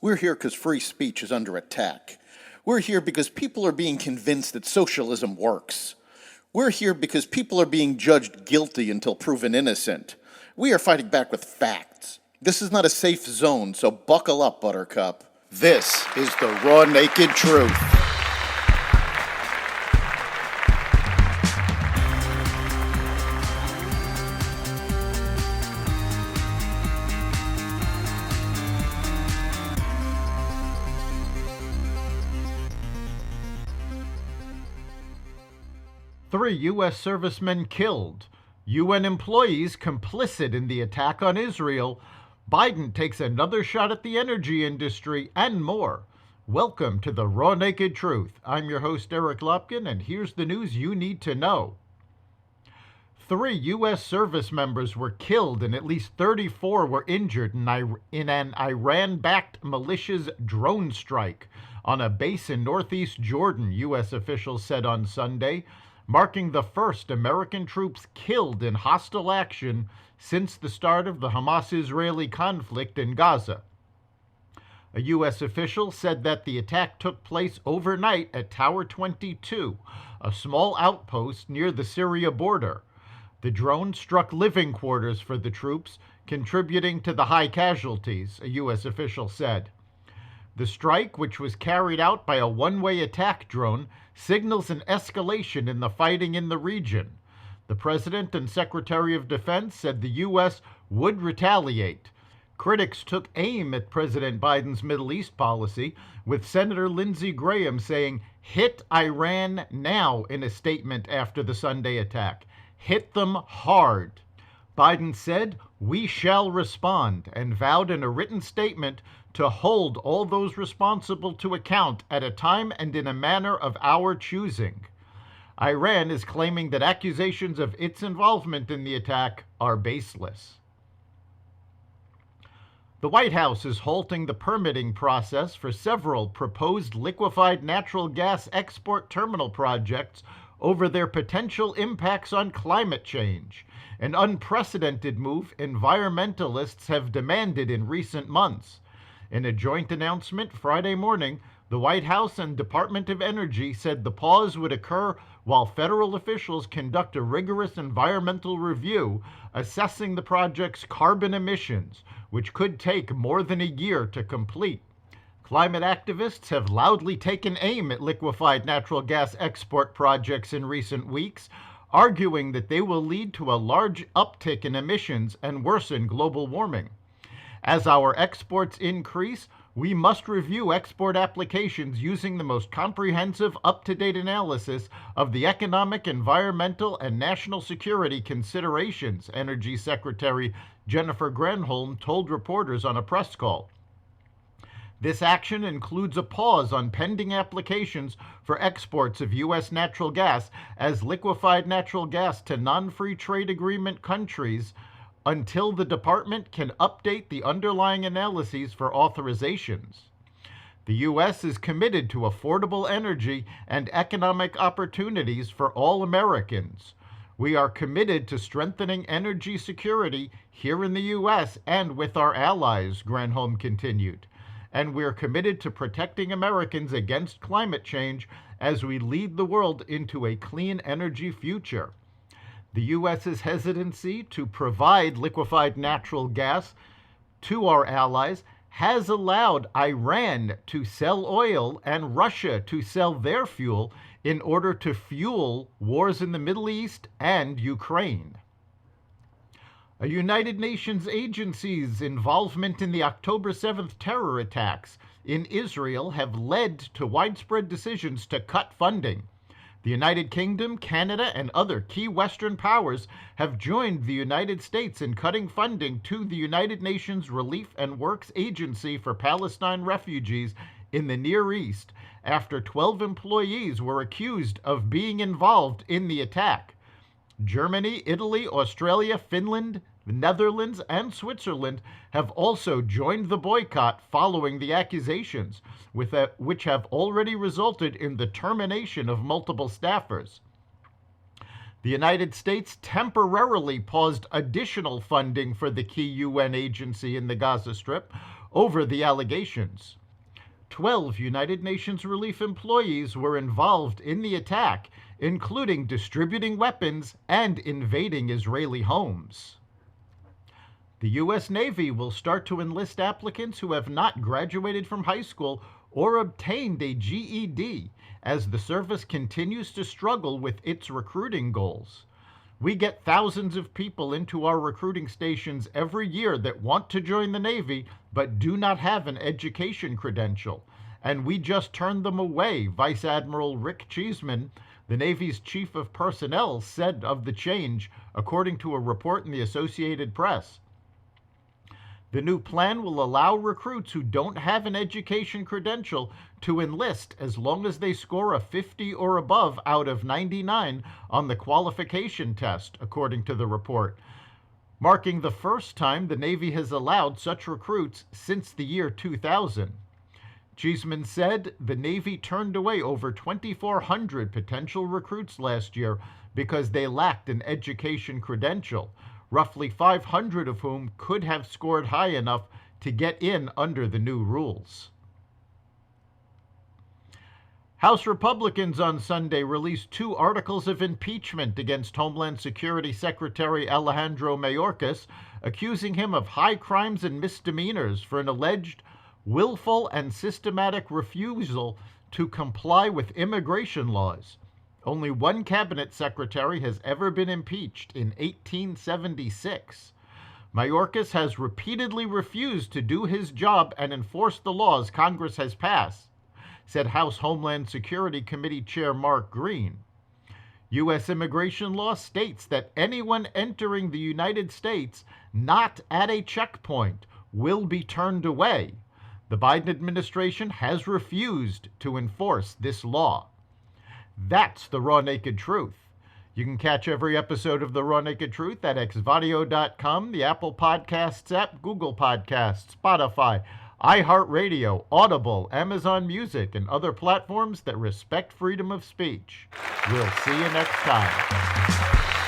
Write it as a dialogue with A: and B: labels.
A: We're here because free speech is under attack. We're here because people are being convinced that socialism works. We're here because people are being judged guilty until proven innocent. We are fighting back with facts. This is not a safe zone, so buckle up, Buttercup. This is the raw, naked truth.
B: Three U.S. servicemen killed. UN employees complicit in the attack on Israel. Biden takes another shot at the energy industry, and more. Welcome to the Raw Naked Truth. I'm your host, Eric Lopkin, and here's the news you need to know. 3 U.S. service members were killed and at least 34 were injured in an Iran-backed militia's drone strike on a base in northeast Jordan, U.S. officials said on Sunday, marking the first American troops killed in hostile action since the start of the Hamas-Israeli conflict in Gaza. A U.S. official said that the attack took place overnight at Tower 22, a small outpost near the Syria border. The drone struck living quarters for the troops, contributing to the high casualties, a U.S. official said. The strike, which was carried out by a one-way attack drone, signals an escalation in the fighting in the region. The President and Secretary of Defense said the U.S. would retaliate. Critics took aim at President Biden's Middle East policy, with Senator Lindsey Graham saying, "Hit Iran now," in a statement after the Sunday attack. Hit them hard. Biden said, "We shall respond," and vowed in a written statement to hold all those responsible to account at a time and in a manner of our choosing. Iran is claiming that accusations of its involvement in the attack are baseless. The White House is halting the permitting process for several proposed liquefied natural gas export terminal projects over their potential impacts on climate change, an unprecedented move environmentalists have demanded in recent months. In a joint announcement Friday morning, the White House and Department of Energy said the pause would occur while federal officials conduct a rigorous environmental review assessing the project's carbon emissions, which could take more than a year to complete. Climate activists have loudly taken aim at liquefied natural gas export projects in recent weeks, arguing that they will lead to a large uptick in emissions and worsen global warming. As our exports increase, we must review export applications using the most comprehensive, up-to-date analysis of the economic, environmental, and national security considerations, Energy Secretary Jennifer Granholm told reporters on a press call. This action includes a pause on pending applications for exports of U.S. natural gas as liquefied natural gas to non-free trade agreement countries until the department can update the underlying analyses for authorizations. The U.S. is committed to affordable energy and economic opportunities for all Americans. We are committed to strengthening energy security here in the U.S. and with our allies, Granholm continued. And we're committed to protecting Americans against climate change as we lead the world into a clean energy future. The U.S.'s hesitancy to provide liquefied natural gas to our allies has allowed Iran to sell oil and Russia to sell their fuel in order to fuel wars in the Middle East and Ukraine. A United Nations agency's involvement in the October 7th terror attacks in Israel have led to widespread decisions to cut funding. The United Kingdom, Canada, and other key Western powers have joined the United States in cutting funding to the United Nations Relief and Works Agency for Palestine refugees in the Near East after 12 employees were accused of being involved in the attack. Germany, Italy, Australia, Finland, the Netherlands, and Switzerland have also joined the boycott following the accusations, which have already resulted in the termination of multiple staffers. The United States temporarily paused additional funding for the key UN agency in the Gaza Strip over the allegations. 12 United Nations relief employees were involved in the attack, including distributing weapons and invading Israeli homes. The U.S. Navy will start to enlist applicants who have not graduated from high school or obtained a GED, as the service continues to struggle with its recruiting goals. We get thousands of people into our recruiting stations every year that want to join the Navy but do not have an education credential, and we just turned them away, Vice Admiral Rick Cheeseman, the Navy's chief of personnel, said of the change, according to a report in the Associated Press. The new plan will allow recruits who don't have an education credential to enlist as long as they score a 50 or above out of 99 on the qualification test, according to the report, marking the first time the Navy has allowed such recruits since the year 2000. Cheeseman said the Navy turned away over 2,400 potential recruits last year because they lacked an education credential, roughly 500 of whom could have scored high enough to get in under the new rules. House Republicans on Sunday released 2 articles of impeachment against Homeland Security Secretary Alejandro Mayorkas, accusing him of high crimes and misdemeanors for an alleged willful and systematic refusal to comply with immigration laws. Only one cabinet secretary has ever been impeached, in 1876. Mayorkas has repeatedly refused to do his job and enforce the laws Congress has passed, said House Homeland Security Committee Chair Mark Green. U.S. immigration law states that anyone entering the United States not at a checkpoint will be turned away. The Biden administration has refused to enforce this law. That's the Raw Naked Truth. You can catch every episode of The Raw Naked Truth at xvadio.com, the Apple Podcasts app, Google Podcasts, Spotify, iHeartRadio, Audible, Amazon Music, and other platforms that respect freedom of speech. We'll see you next time.